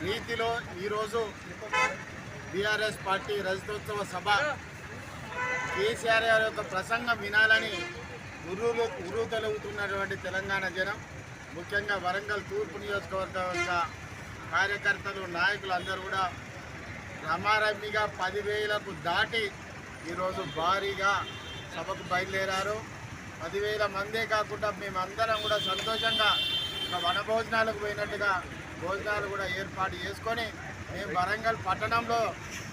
రీతిలో ఈరోజు BRS party రజతోత్సవ సభ కేసీఆర్ గారి యొక్క ప్రసంగం వినాలని ఉర్రు తొలుగుతున్నటువంటి తెలంగాణ జనం, ముఖ్యంగా వరంగల్ తూర్పు నియోజకవర్గ యొక్క కార్యకర్తలు, నాయకులు అందరూ కూడా రమారమ్మిగా 10,000కు దాటి ఈరోజు భారీగా సభకు బయలుదేరారు. 10,000 మందే కాకుండా మేమందరం కూడా సంతోషంగా వనభోజనాలకు పోయినట్టుగా భోజనాలు కూడా ఏర్పాటు చేసుకొని మేము వరంగల్ పట్టణంలో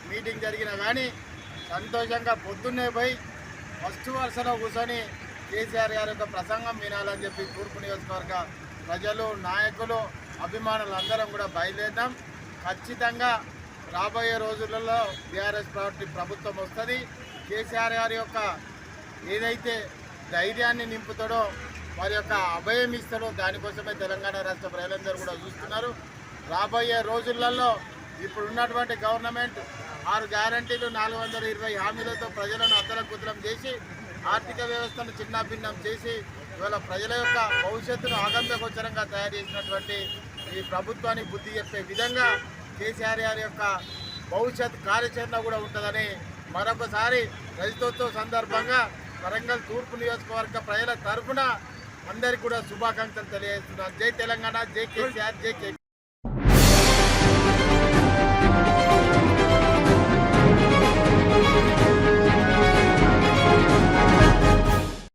మీటింగ్ జరిగినా కానీ సంతోషంగా పొద్దున్నే పోయి ఫస్ట్ వరుసలో కూర్చొని కేసీఆర్ గారి యొక్క ప్రసంగం వినాలని చెప్పి తూర్పు నియోజకవర్గ ప్రజలు, నాయకులు, అభిమానులు అందరం కూడా బయలుదేరాం. ఖచ్చితంగా రాబోయే రోజులలో బీఆర్ఎస్ పార్టీ ప్రభుత్వం వస్తుంది. కేసీఆర్ గారి యొక్క ఏదైతే ధైర్యాన్ని నింపుతాడో, వారి యొక్క అభయం ఇస్తాడో, దానికోసమే తెలంగాణ రాష్ట్ర ప్రజలందరూ కూడా చూస్తున్నారు. రాబోయే రోజులలో ఇప్పుడు ఉన్నటువంటి గవర్నమెంట్ 6 గ్యారంటీలు, 420 హామీలతో ప్రజలను అద్దలకుద్దలం చేసి ఆర్థిక వ్యవస్థను చిన్నాభిన్నం చేసి ఇవాళ ప్రజల యొక్క భవిష్యత్తును ఆగమ్యగోచరంగా తయారు చేసినటువంటి ఈ ప్రభుత్వానికి బుద్ధి చెప్పే విధంగా కేసీఆర్ గారి యొక్క భవిష్యత్ కార్యాచరణ కూడా ఉంటుందని మరొకసారి రజతోత్సవ సందర్భంగా వరంగల్ తూర్పు నియోజకవర్గ ప్రజల తరఫున అందరికీ కూడా శుభాకాంక్షలు తెలియజేస్తున్నాను. జై తెలంగాణ, జై కేసీఆర్, జై కే.